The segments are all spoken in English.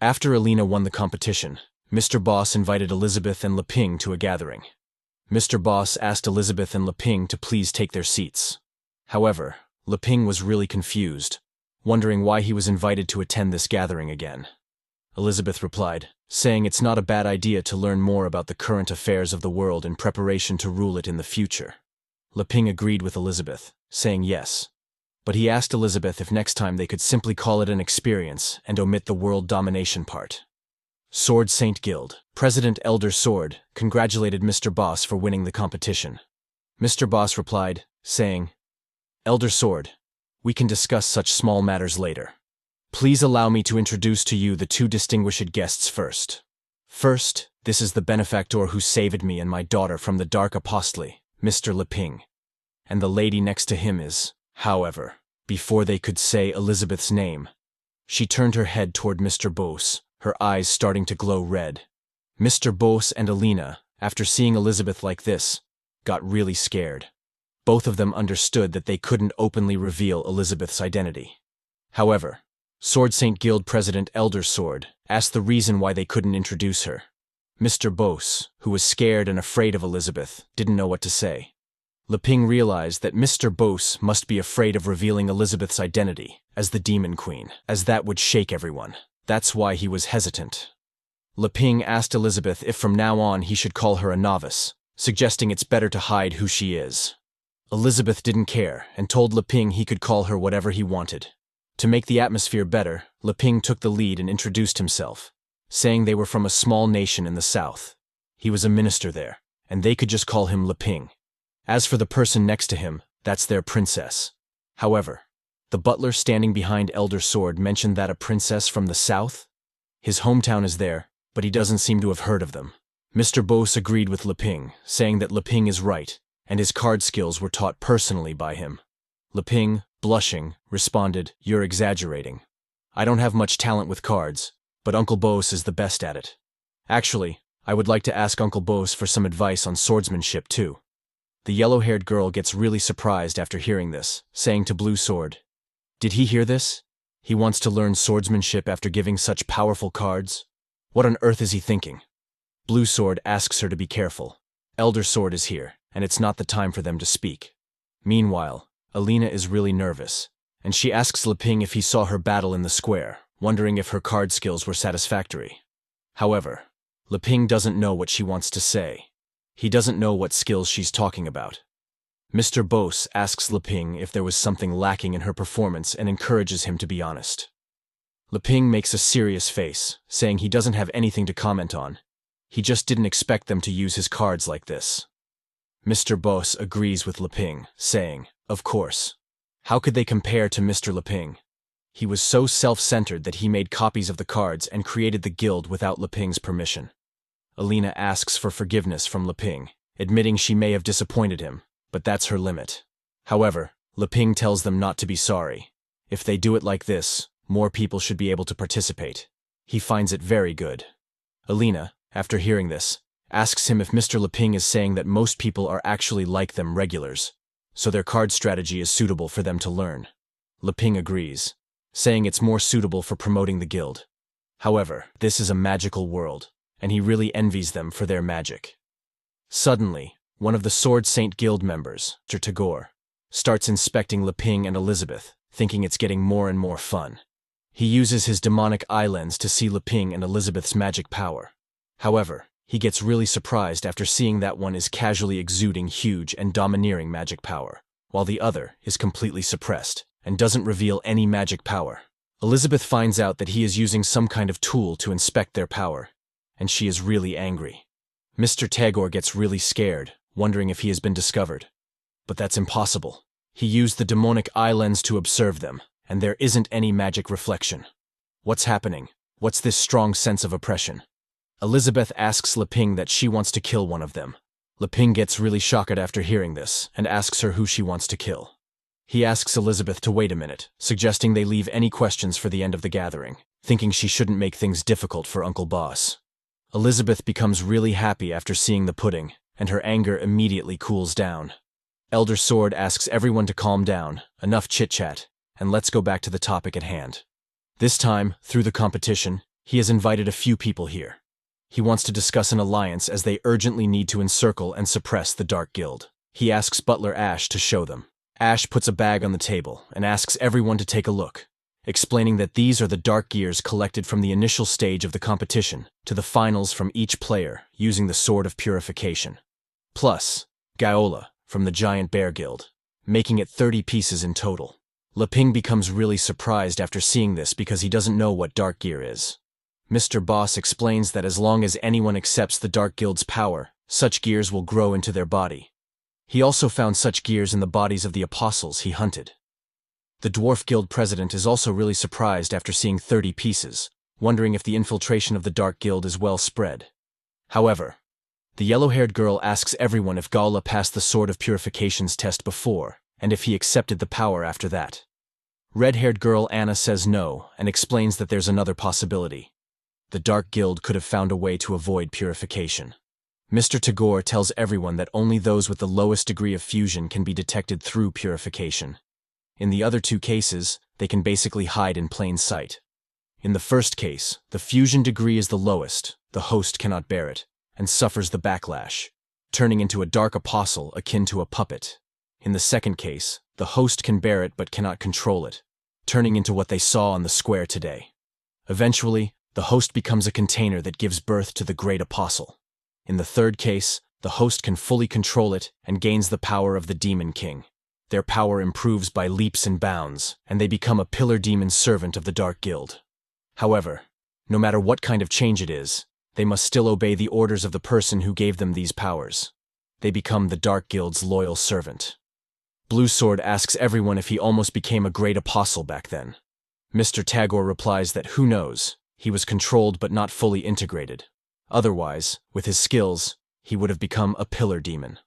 After Alina won the competition, Mr. Boss invited Elizabeth and Leping to a gathering. Mr. Boss asked Elizabeth and Leping to please take their seats. However, Leping was really confused, wondering why he was invited to attend this gathering again. Elizabeth replied, saying it's not a bad idea to learn more about the current affairs of the world in preparation to rule it in the future. Leping agreed with Elizabeth, saying yes. But he asked Elizabeth if next time they could simply call it an experience and omit the world domination part. Sword Saint Guild, President Elder Sword, congratulated Mr. Boss for winning the competition. Mr. Boss replied, saying, Elder Sword, we can discuss such small matters later. Please allow me to introduce to you the two distinguished guests first. First, this is the benefactor who saved me and my daughter from the dark apostle, Mr. Leping. And the lady next to him is, however, before they could say Elizabeth's name, she turned her head toward Mr. Boss, her eyes starting to glow red. Mr. Boss and Alina, after seeing Elizabeth like this, got really scared. Both of them understood that they couldn't openly reveal Elizabeth's identity. However, Sword Saint Guild President Elder Sword asked the reason why they couldn't introduce her. Mr. Boss, who was scared and afraid of Elizabeth, didn't know what to say. Leping realized that Mr. Boss must be afraid of revealing Elizabeth's identity as the Demon Queen, as that would shake everyone. That's why he was hesitant. Leping asked Elizabeth if from now on he should call her a novice, suggesting it's better to hide who she is. Elizabeth didn't care and told Leping he could call her whatever he wanted. To make the atmosphere better, Leping took the lead and introduced himself, saying they were from a small nation in the south. He was a minister there, and they could just call him Leping. As for the person next to him, that's their princess. However, the butler standing behind Elder Sword mentioned that a princess from the south? His hometown is there, but he doesn't seem to have heard of them. Mr. Boss agreed with Leping, saying that Leping is right, and his card skills were taught personally by him. Leping, blushing, responded, "You're exaggerating. I don't have much talent with cards, but Uncle Boss is the best at it. Actually, I would like to ask Uncle Boss for some advice on swordsmanship too." The yellow-haired girl gets really surprised after hearing this, saying to Blue Sword, "Did he hear this? He wants to learn swordsmanship after giving such powerful cards? What on earth is he thinking?" Blue Sword asks her to be careful. Elder Sword is here, and it's not the time for them to speak. Meanwhile, Alina is really nervous, and she asks Leping if he saw her battle in the square, wondering if her card skills were satisfactory. However, Leping doesn't know what she wants to say. He doesn't know what skills she's talking about. Mr. Boss asks Leping if there was something lacking in her performance and encourages him to be honest. Leping makes a serious face, saying he doesn't have anything to comment on. He just didn't expect them to use his cards like this. Mr. Boss agrees with Leping, saying, "Of course. How could they compare to Mr. Leping? He was so self-centered that he made copies of the cards and created the guild without Leping's permission." Alina asks for forgiveness from Leping, admitting she may have disappointed him, but that's her limit. However, Leping tells them not to be sorry. If they do it like this, more people should be able to participate. He finds it very good. Alina, after hearing this, asks him if Mr. Leping is saying that most people are actually like them regulars, so their card strategy is suitable for them to learn. Leping agrees, saying it's more suitable for promoting the guild. However, this is a magical world, and he really envies them for their magic. Suddenly, one of the Sword Saint Guild members, Mr. Tagore, starts inspecting Leping and Elizabeth, thinking it's getting more and more fun. He uses his demonic eye lens to see Leping and Elizabeth's magic power. However, he gets really surprised after seeing that one is casually exuding huge and domineering magic power, while the other is completely suppressed and doesn't reveal any magic power. Elizabeth finds out that he is using some kind of tool to inspect their power, and she is really angry. Mr. Tagore gets really scared, wondering if he has been discovered. But that's impossible. He used the demonic eye lens to observe them, and there isn't any magic reflection. What's happening? What's this strong sense of oppression? Elizabeth asks Leping that she wants to kill one of them. Leping gets really shocked after hearing this and asks her who she wants to kill. He asks Elizabeth to wait a minute, suggesting they leave any questions for the end of the gathering, thinking she shouldn't make things difficult for Uncle Boss. Elizabeth becomes really happy after seeing the pudding, and her anger immediately cools down. Elder Sword asks everyone to calm down, enough chit-chat, and let's go back to the topic at hand. This time, through the competition, He has invited a few people here. He wants to discuss an alliance as they urgently need to encircle and suppress the Dark Guild. He asks Butler Ash to show them. Ash puts a bag on the table and asks everyone to take a look, explaining that these are the Dark Gears collected from the initial stage of the competition to the finals from each player using the Sword of Purification. Plus, Gaola from the Giant Bear Guild, making it 30 pieces in total. Leping becomes really surprised after seeing this because he doesn't know what Dark Gear is. Mr. Boss explains that as long as anyone accepts the Dark Guild's power, such gears will grow into their body. He also found such gears in the bodies of the apostles he hunted. The Dwarf Guild president is also really surprised after seeing 30 pieces, wondering if the infiltration of the Dark Guild is well spread. However, the yellow-haired girl asks everyone if Gaola passed the Sword of Purification's test before, and if he accepted the power after that. Red-haired girl Anna says no and explains that there's another possibility. The Dark Guild could have found a way to avoid purification. Mr. Tagore tells everyone that only those with the lowest degree of fusion can be detected through purification. In the other two cases, they can basically hide in plain sight. In the first case, the fusion degree is the lowest, the host cannot bear it, and suffers the backlash, turning into a dark apostle akin to a puppet. In the second case, the host can bear it but cannot control it, turning into what they saw on the square today. Eventually, the host becomes a container that gives birth to the great apostle. In the third case, the host can fully control it and gains the power of the Demon King. Their power improves by leaps and bounds, and they become a pillar demon servant of the Dark Guild. However, no matter what kind of change it is, they must still obey the orders of the person who gave them these powers. They become the Dark Guild's loyal servant. Blue Sword asks everyone if he almost became a great apostle back then. Mr. Tagore replies that who knows, he was controlled but not fully integrated. Otherwise, with his skills, he would have become a pillar demon.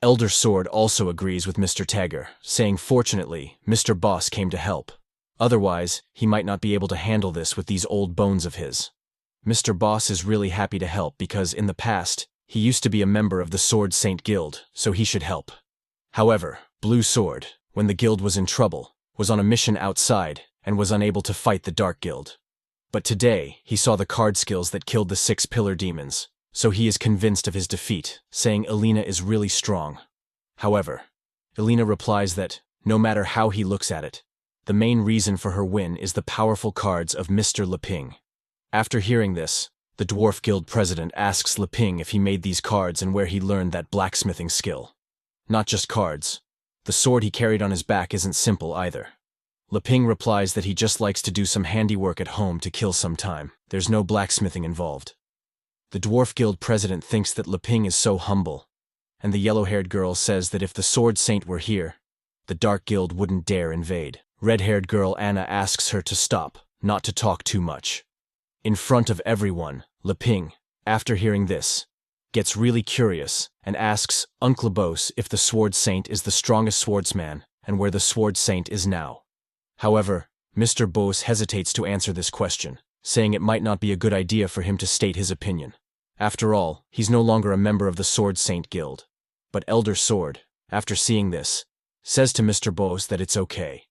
Elder Sword also agrees with Mr. Tagore, saying fortunately, Mr. Boss came to help. Otherwise, he might not be able to handle this with these old bones of his. Mr. Boss is really happy to help because in the past, he used to be a member of the Sword Saint Guild, so he should help. However, Blue Sword, when the guild was in trouble, was on a mission outside and was unable to fight the Dark Guild. But today, he saw the card skills that killed the 6 pillar demons, so he is convinced of his defeat, saying Elena is really strong. However, Elena replies that, no matter how he looks at it, the main reason for her win is the powerful cards of Mr. Leping. After hearing this, the Dwarf Guild president asks Leping if he made these cards and where he learned that blacksmithing skill. Not just cards. The sword he carried on his back isn't simple either. Leping replies that he just likes to do some handiwork at home to kill some time. There's no blacksmithing involved. The Dwarf Guild president thinks that Leping is so humble, and the yellow-haired girl says that if the Sword Saint were here, the Dark Guild wouldn't dare invade. Red-haired girl Anna asks her to stop, not to talk too much. In front of everyone, Leping, after hearing this, gets really curious and asks Uncle Bose if the Sword Saint is the strongest swordsman and where the Sword Saint is now. However, Mr. Bose hesitates to answer this question, saying it might not be a good idea for him to state his opinion. After all, he's no longer a member of the Sword Saint Guild. But Elder Sword, after seeing this, says to Mr. Bose that it's okay.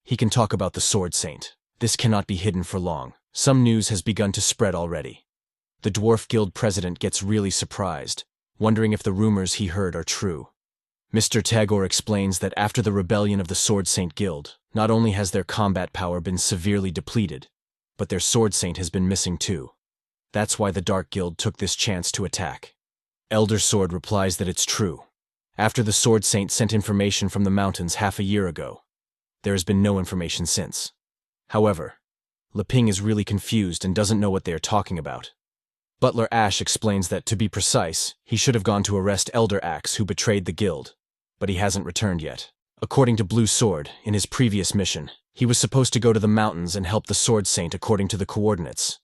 He can talk about the Sword Saint. This cannot be hidden for long. Some news has begun to spread already. The Dwarf Guild president gets really surprised, wondering if the rumors he heard are true. Mr. Tagore explains that after the rebellion of the Sword Saint Guild, not only has their combat power been severely depleted, but their Sword Saint has been missing too. That's why the Dark Guild took this chance to attack. Elder Sword replies that it's true. After the Sword Saint sent information from the mountains half a year ago, there has been no information since. However, Leping is really confused and doesn't know what they are talking about. Butler Ash explains that, to be precise, he should have gone to arrest Elder Axe who betrayed the guild, but he hasn't returned yet. According to Blue Sword, in his previous mission, he was supposed to go to the mountains and help the Sword Saint according to the coordinates.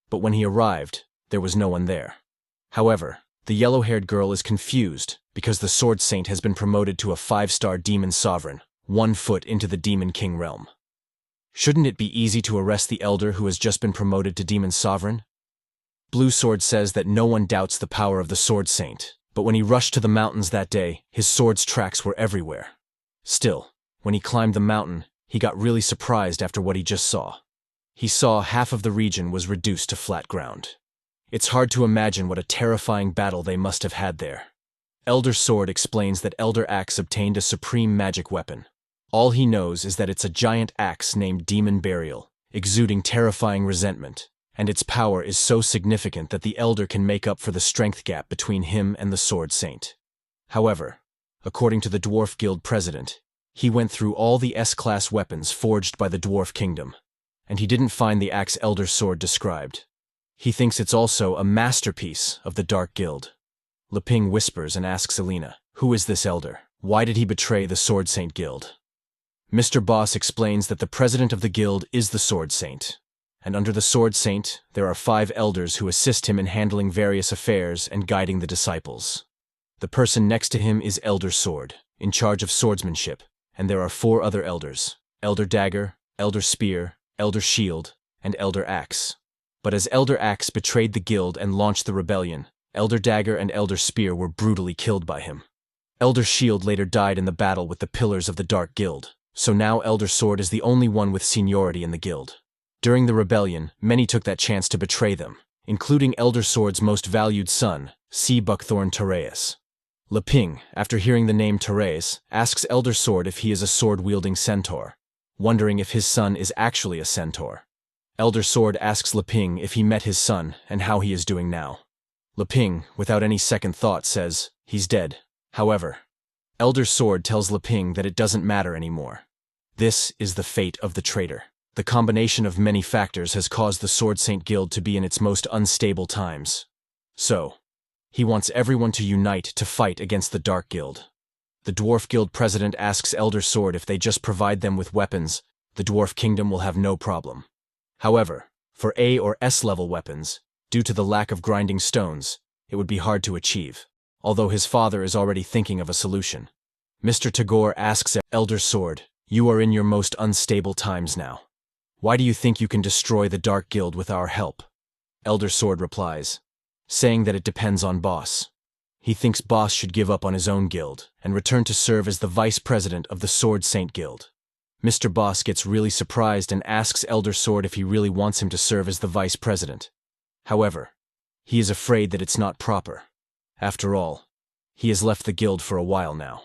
But when he arrived, there was no one there. However, the yellow-haired girl is confused because the Sword Saint has been promoted to a 5-star demon sovereign, 1 foot into the Demon King realm. Shouldn't it be easy to arrest the elder who has just been promoted to demon sovereign? Blue Sword says that no one doubts the power of the Sword Saint, but when he rushed to the mountains that day, his sword's tracks were everywhere. Still, when he climbed the mountain, he got really surprised after what he just saw. He saw half of the region was reduced to flat ground. It's hard to imagine what a terrifying battle they must have had there. Elder Sword explains that Elder Axe obtained a supreme magic weapon. All he knows is that it's a giant axe named Demon Burial, exuding terrifying resentment, and its power is so significant that the Elder can make up for the strength gap between him and the Sword Saint. However, according to the Dwarf Guild president, he went through all the S-class weapons forged by the Dwarf Kingdom, and he didn't find the Axe Elder Sword described. He thinks it's also a masterpiece of the Dark Guild. Leping whispers and asks Alina, "Who is this elder? Why did he betray the Sword Saint Guild?" Mr. Boss explains that the president of the guild is the Sword Saint, and under the Sword Saint, there are 5 elders who assist him in handling various affairs and guiding the disciples. The person next to him is Elder Sword, in charge of swordsmanship, and there are 4 other elders: Elder Dagger, Elder Spear, Elder Shield, and Elder Axe. But as Elder Axe betrayed the guild and launched the rebellion, Elder Dagger and Elder Spear were brutally killed by him. Elder Shield later died in the battle with the pillars of the Dark Guild, so now Elder Sword is the only one with seniority in the guild. During the rebellion, many took that chance to betray them, including Elder Sword's most valued son, C. Buckthorn Tereus. Leping, after hearing the name Tereus, asks Elder Sword if he is a sword-wielding centaur, wondering if his son is actually a centaur. Elder Sword asks Leping if he met his son and how he is doing now. Leping, without any second thought, says, "He's dead." However, Elder Sword tells Leping that it doesn't matter anymore. This is the fate of the traitor. The combination of many factors has caused the Sword Saint Guild to be in its most unstable times. So, he wants everyone to unite to fight against the Dark Guild. The Dwarf Guild president asks Elder Sword if they just provide them with weapons, the Dwarf Kingdom will have no problem. However, for A or S level weapons, due to the lack of grinding stones, it would be hard to achieve, although his father is already thinking of a solution. Mr. Tagore asks Elder Sword, "You are in your most unstable times now. Why do you think you can destroy the Dark Guild with our help?" Elder Sword replies, saying that it depends on Boss. He thinks Boss should give up on his own guild and return to serve as the vice president of the Sword Saint Guild. Mr. Boss gets really surprised and asks Elder Sword if he really wants him to serve as the vice president. However, he is afraid that it's not proper. After all, he has left the guild for a while now.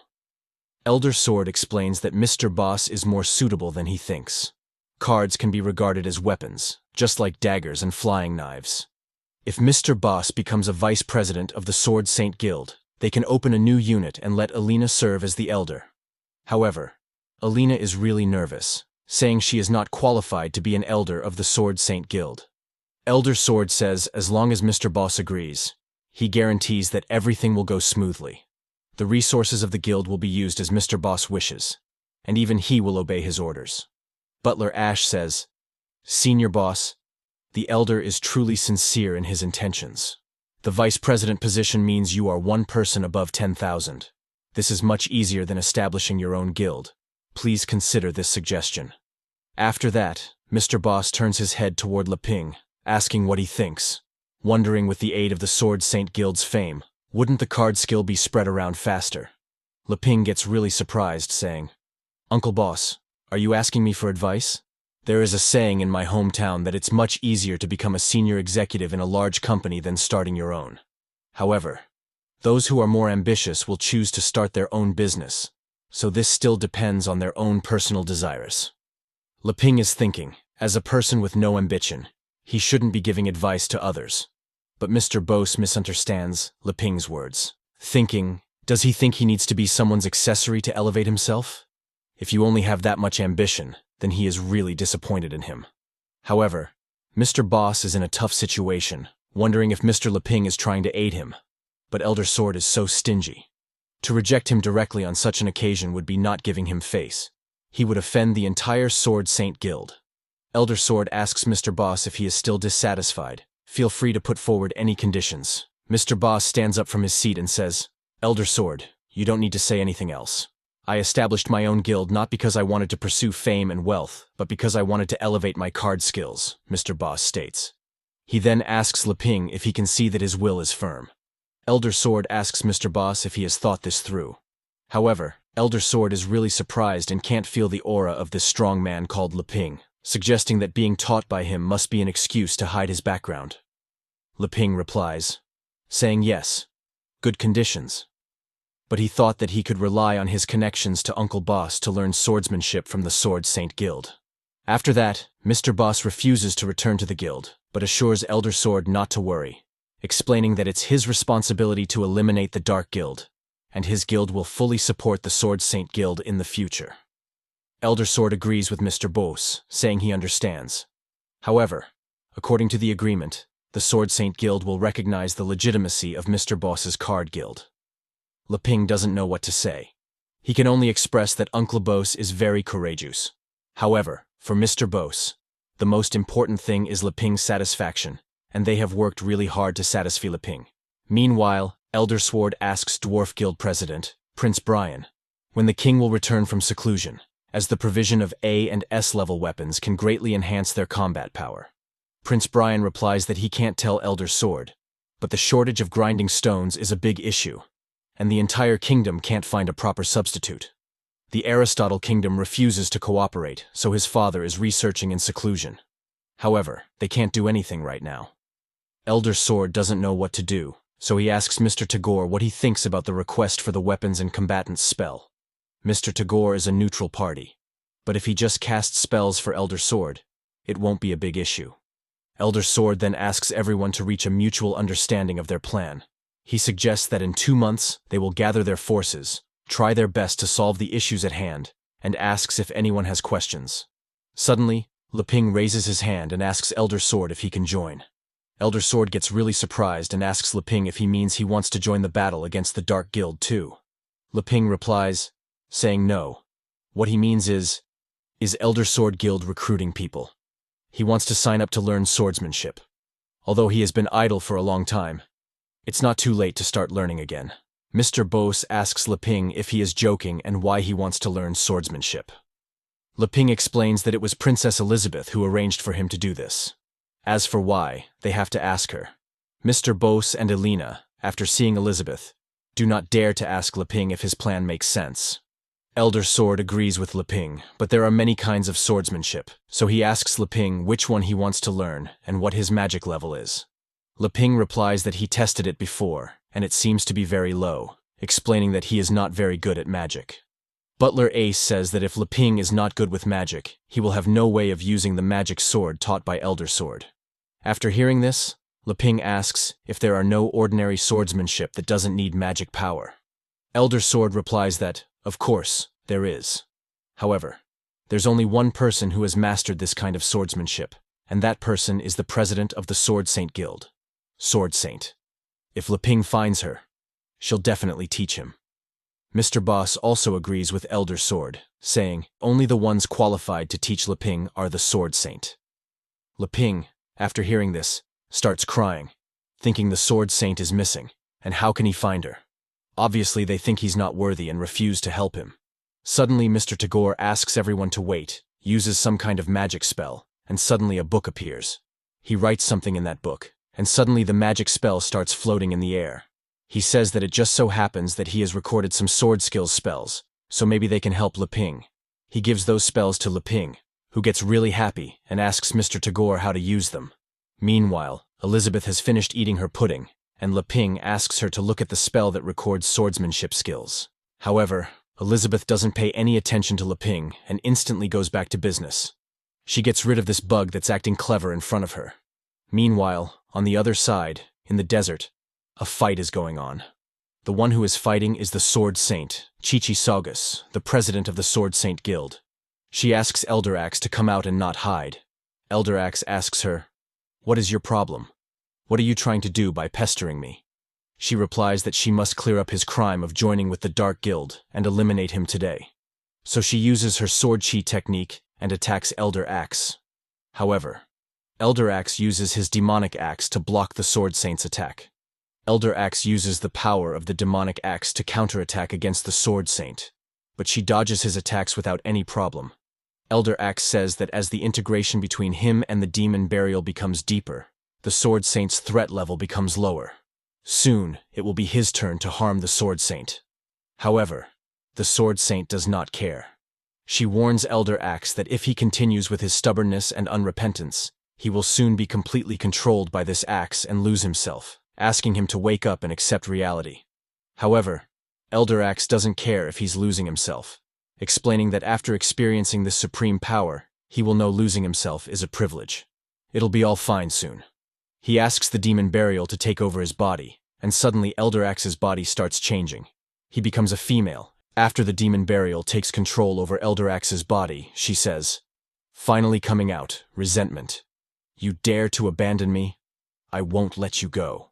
Elder Sword explains that Mr. Boss is more suitable than he thinks. Cards can be regarded as weapons, just like daggers and flying knives. If Mr. Boss becomes a vice president of the Sword Saint Guild, they can open a new unit and let Alina serve as the elder. However, Alina is really nervous, saying she is not qualified to be an elder of the Sword Saint Guild. Elder Sword says as long as Mr. Boss agrees, he guarantees that everything will go smoothly. The resources of the guild will be used as Mr. Boss wishes, and even he will obey his orders. Butler Ash says, "Senior Boss, the elder is truly sincere in his intentions. The vice president position means you are one person above 10,000. This is much easier than establishing your own guild. Please consider this suggestion." After that, Mr. Boss turns his head toward Leping, asking what he thinks, wondering with the aid of the Sword Saint Guild's fame, wouldn't the card skill be spread around faster? Leping gets really surprised, saying, "Uncle Boss, are you asking me for advice? There is a saying in my hometown that it's much easier to become a senior executive in a large company than starting your own. However, those who are more ambitious will choose to start their own business, so this still depends on their own personal desires." Leping is thinking, as a person with no ambition, he shouldn't be giving advice to others. But Mr. Boss misunderstands Leping's words, thinking, does he think he needs to be someone's accessory to elevate himself? If you only have that much ambition, then he is really disappointed in him. However, Mr. Boss is in a tough situation, wondering if Mr. Leping is trying to aid him. But Elder Sword is so stingy. To reject him directly on such an occasion would be not giving him face. He would offend the entire Sword Saint Guild. Elder Sword asks Mr. Boss if he is still dissatisfied. Feel free to put forward any conditions. Mr. Boss stands up from his seat and says, "Elder Sword, you don't need to say anything else. I established my own guild not because I wanted to pursue fame and wealth, but because I wanted to elevate my card skills," Mr. Boss states. He then asks Leping if he can see that his will is firm. Elder Sword asks Mr. Boss if he has thought this through. However, Elder Sword is really surprised and can't feel the aura of this strong man called Leping, suggesting that being taught by him must be an excuse to hide his background. Leping replies, saying yes, good conditions. But he thought that he could rely on his connections to Uncle Boss to learn swordsmanship from the Sword Saint Guild. After that, Mr. Boss refuses to return to the guild, but assures Elder Sword not to worry, explaining that it's his responsibility to eliminate the Dark Guild, and his guild will fully support the Sword Saint Guild in the future. Elder Sword agrees with Mr. Boss, saying he understands. However, according to the agreement, the Sword Saint Guild will recognize the legitimacy of Mr. Boss's card guild. Leping doesn't know what to say. He can only express that Uncle Boss is very courageous. However, for Mr. Boss, the most important thing is Leping's satisfaction, and they have worked really hard to satisfy Leping. Meanwhile, Elder Sword asks Dwarf Guild President, Prince Brian, when the king will return from seclusion, as the provision of A and S level weapons can greatly enhance their combat power. Prince Brian replies that he can't tell Elder Sword, but the shortage of grinding stones is a big issue, and the entire kingdom can't find a proper substitute. The Aristotle kingdom refuses to cooperate, so his father is researching in seclusion. However, they can't do anything right now. Elder Sword doesn't know what to do, so he asks Mr. Tagore what he thinks about the request for the weapons and combatants spell. Mr. Tagore is a neutral party, but if he just casts spells for Elder Sword, it won't be a big issue. Elder Sword then asks everyone to reach a mutual understanding of their plan. He suggests that in 2 months they will gather their forces, try their best to solve the issues at hand, and asks if anyone has questions. Suddenly, Leping raises his hand and asks Elder Sword if he can join. Elder Sword gets really surprised and asks Leping if he means he wants to join the battle against the Dark Guild too. Leping replies, saying no. What he means is Elder Sword Guild recruiting people? He wants to sign up to learn swordsmanship. Although he has been idle for a long time, it's not too late to start learning again. Mr. Boss asks Leping if he is joking and why he wants to learn swordsmanship. Leping explains that it was Princess Elizabeth who arranged for him to do this. As for why, they have to ask her. Mr. Boss and Elena, after seeing Elizabeth, do not dare to ask Leping if his plan makes sense. Elder Sword agrees with Leping, but there are many kinds of swordsmanship, so he asks Leping which one he wants to learn and what his magic level is. Leping replies that he tested it before, and it seems to be very low, explaining that he is not very good at magic. Butler Ace says that if Leping is not good with magic, he will have no way of using the magic sword taught by Elder Sword. After hearing this, Leping asks if there are no ordinary swordsmanship that doesn't need magic power. Elder Sword replies that, of course, there is. However, there's only one person who has mastered this kind of swordsmanship, and that person is the president of the Sword Saint Guild, Sword Saint. If Leping finds her, she'll definitely teach him. Mr. Boss also agrees with Elder Sword, saying only the ones qualified to teach Leping are the Sword Saint. Leping, after hearing this, starts crying, thinking the Sword Saint is missing, and how can he find her? Obviously they think he's not worthy and refuse to help him. Suddenly Mr. Tagore asks everyone to wait, uses some kind of magic spell, and suddenly a book appears. He writes something in that book, and suddenly the magic spell starts floating in the air. He says that it just so happens that he has recorded some sword skills spells, so maybe they can help Leping. He gives those spells to Leping, who gets really happy and asks Mr. Tagore how to use them. Meanwhile, Elizabeth has finished eating her pudding, and Leping asks her to look at the spell that records swordsmanship skills. However, Elizabeth doesn't pay any attention to Leping and instantly goes back to business. She gets rid of this bug that's acting clever in front of her. Meanwhile, on the other side, in the desert, a fight is going on. The one who is fighting is the Sword Saint, Chichi Saugus, the president of the Sword Saint Guild. She asks Elder Axe to come out and not hide. Elder Axe asks her, "What is your problem? What are you trying to do by pestering me?" She replies that she must clear up his crime of joining with the Dark Guild and eliminate him today. So she uses her sword chi technique and attacks Elder Axe. However, Elder Axe uses his demonic axe to block the Sword Saint's attack. Elder Axe uses the power of the demonic axe to counterattack against the Sword Saint, but she dodges his attacks without any problem. Elder Axe says that as the integration between him and the demon burial becomes deeper, the Sword Saint's threat level becomes lower. Soon, it will be his turn to harm the Sword Saint. However, the Sword Saint does not care. She warns Elder Axe that if he continues with his stubbornness and unrepentance, he will soon be completely controlled by this axe and lose himself, asking him to wake up and accept reality. However, Elder Axe doesn't care if he's losing himself, explaining that after experiencing this supreme power, he will know losing himself is a privilege. It'll be all fine soon. He asks the demon Burial to take over his body, and suddenly Elder Axe's body starts changing. He becomes a female. After the demon Burial takes control over Elder Axe's body, she says, finally coming out, resentment. You dare to abandon me? I won't let you go.